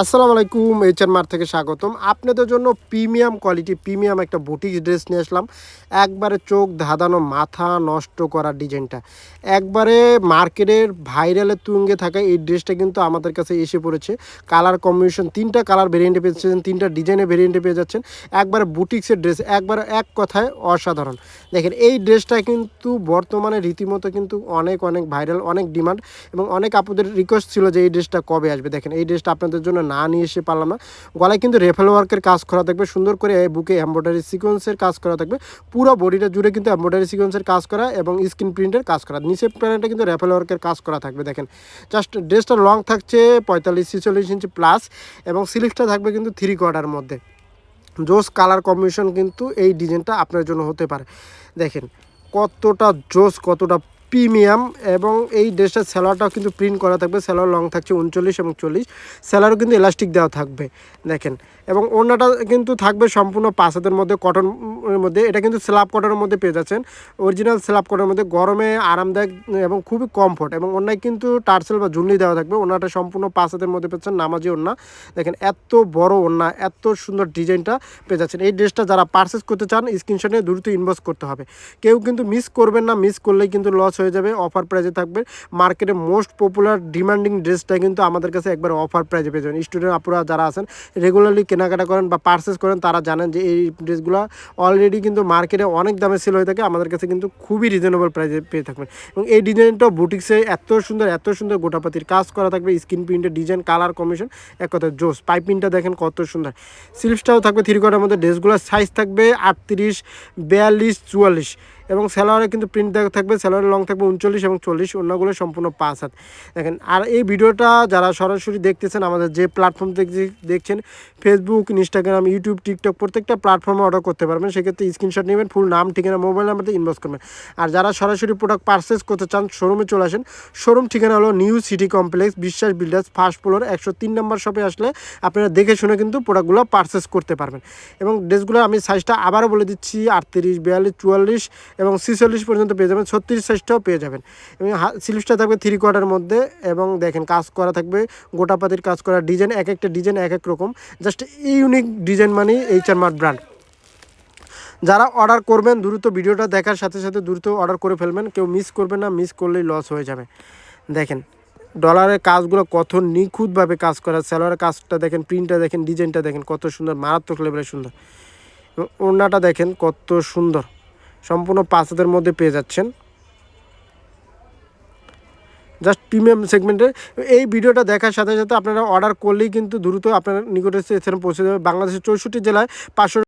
আসসালামু আলাইকুম, HR mart থেকে স্বাগতম। আপনাদের জন্য প্রিমিয়াম কোয়ালিটি প্রিমিয়াম একটা বুটিক ড্রেস নিয়ে আসলাম। একবারে চোখ ধাঁধানো, মাথা নষ্ট করা ডিজাইনটা। একবারে মার্কেটের ভাইরালের তুঙ্গে থাকা এই ড্রেসটা কিন্তু আমাদের কাছে এসে পড়েছে। কালার কম্বিনেশন ৩টা কালার ভেরিয়েন্টে পেয়েছেন, ৩টা ডিজাইনের ভেরিয়েন্টে পেয়ে যাচ্ছেন। একবারে বুটিক্সের ড্রেস, একবারে এক কথায় অসাধারণ। দেখেন এই ড্রেসটা কিন্তু বর্তমানে রীতিমতো কিন্তু অনেক ভাইরাল, অনেক ডিমান্ড এবং অনেক আপুদের রিকোয়েস্ট ছিল যে এই ড্রেসটা কবে আসবে। দেখেন এই ড্রেসটা আপনাদের জন্য না নিয়ে এসে পারলাম না। গলায় কিন্তু রেফেল ওয়ার্কের কাজ করা থাকবে, সুন্দর করে বুকে এমব্রয়ডারি সিকোয়েন্সের কাজ করা থাকবে। পুরো বডিটা জুড়ে কিন্তু এমব্রয়ডারি সিকোয়েন্সের কাজ করা এবং স্ক্রিন প্রিন্টের কাজ করা। নিচের প্যানেলটা কিন্তু রেফেল ওয়ার্কের কাজ করা থাকবে। দেখেন জাস্ট ড্রেসটা লং থাকছে 45-46 ইঞ্চি প্লাস এবং স্লিভসটা থাকবে কিন্তু 3/4 মধ্যে। জোস কালার কম্বিনেশন কিন্তু এই ডিজাইনটা আপনার জন্য হতে পারে। দেখেন কতটা জোস, কতটা প্রিমিয়াম। এবং এই ড্রেসটার স্যালোয়ারটাও কিন্তু প্রিন্ট করা থাকবে। স্যালোয়ার লং থাকছে 39 এবং 40। স্যালোয়ারও কিন্তু এলাস্টিক দেওয়া থাকবে। দেখেন এবং ওড়নাটা কিন্তু থাকবে সম্পূর্ণ 5 হাতের মধ্যে, কটনের মধ্যে। এটা কিন্তু স্ল্যাব কটনের মধ্যে পেয়ে যাচ্ছেন, অরিজিনাল স্ল্যাব কটনের মধ্যে। গরমে আরামদায়ক এবং খুবই কমফোর্ট। এবং ওড়নায় কিন্তু টার্সেল বা ঝুলনি দেওয়া থাকবে। ওড়নাটা সম্পূর্ণ 5 হাতের মধ্যে পেয়েছেন, নামাজি ওড়না। দেখেন এত বড় ওড়না, এত সুন্দর ডিজাইনটা পেয়ে যাচ্ছেন। এই ড্রেসটা যারা পারচেস করতে চান স্ক্রিনশট নিয়ে দ্রুত ইনবক্স করতে হবে। কেউ কিন্তু মিস করবেন না, মিস করলেই কিন্তু লস হয়ে যাবে। অফার প্রাইজে থাকবে। মার্কেটে মোস্ট পপুলার ডিমান্ডিং ড্রেসটা কিন্তু আমাদের কাছে একবার অফার প্রাইজে পেয়ে যাবেন। স্টুডেন্ট আপুরা যারা আছেন, রেগুলারলি কেনাকাটা করেন বা পারচেস করেন, তারা জানেন যে এই ড্রেসগুলো অলরেডি কিন্তু মার্কেটে অনেক দামে সেল হয়ে থাকে। আমাদের কাছে কিন্তু খুবই রিজনেবল প্রাইজে পেয়ে থাকবেন। এবং এই ডিজাইনটাও বুটিক্সে এত সুন্দর গোটাপাতির কাজ করা থাকবে। স্ক্রিন প্রিন্টের ডিজাইন, কালার কম্বিনেশন এক কথায় জোস। পাইপিংটা দেখেন কত সুন্দর। স্লিভসটাও থাকবে 3/4 মধ্যে। ড্রেসগুলোর সাইজ থাকবে 38, 42, 44 এবং স্যালোয়ারে কিন্তু প্রিন্ট দেওয়া থাকবে। স্যালোয়ারের লং থাকবে 39 এবং 40। অন্যগুলো সম্পূর্ণ 5 হাত। দেখেন আর এই ভিডিওটা যারা সরাসরি দেখতেছেন, আমাদের যে প্ল্যাটফর্ম থেকে দেখছেন, ফেসবুক, ইনস্টাগ্রাম, ইউটিউব, টিকটক, প্রত্যেকটা প্ল্যাটফর্মে অর্ডার করতে পারবেন। সেক্ষেত্রে স্ক্রিনশট নেবেন, ফুল নাম, ঠিকানা, মোবাইল নাম্বারতে ইনবক্স করবেন। আর যারা সরাসরি প্রোডাক্ট পারচেস করতে চান, শোরুমে চলে আসেন। শোরুম ঠিকানা হলো নিউ সিটি কমপ্লেক্স, বিশ্বাস বিল্ডার্স, ফার্স্ট ফ্লোর, 103 নম্বর শপে আসলে আপনারা দেখে শুনে কিন্তু প্রোডাক্টগুলো পারচেস করতে পারবেন। এবং ড্রেসগুলো আমি সাইজটা আবারও বলে দিচ্ছি, 38, 42, 44 এবং 46 পর্যন্ত পেয়ে যাবেন। 36 সাইজটাও পেয়ে যাবেন। এবং স্লিভসটা থাকবে 3/4 মধ্যে। এবং দেখেন কাজ করা থাকবে, গোটাপাতির কাজ করা ডিজাইন, এক একটা ডিজাইন এক এক রকম। জাস্ট ইউনিক ডিজাইন মানেই এইচআর মার্ট ব্র্যান্ড। যারা অর্ডার করবেন দ্রুত ভিডিওটা দেখার সাথে সাথে দ্রুত অর্ডার করে ফেলবেন। কেউ মিস করবেন না, মিস করলেই লস হয়ে যাবে। দেখেন ডলারের কাজগুলো কত নিখুঁতভাবে কাজ করা। স্যালোয়ারের কাজটা দেখেন, প্রিন্টটা দেখেন, ডিজাইনটা দেখেন কত সুন্দর, মারাত্মক লেভেলের সুন্দর। এবং ওড়নাটা দেখেন কত সুন্দর, সম্পূর্ণ 5 হাতের মধ্যে পেয়ে যাচ্ছেন। জাস্ট প্রিমিয়াম সেগমেন্টের এই ভিডিওটা দেখার সাথে সাথে আপনারা অর্ডার করলেই কিন্তু দ্রুত আপনার নিকটে এছাড়া পৌঁছে যাবে। বাংলাদেশের 64 জেলায় 500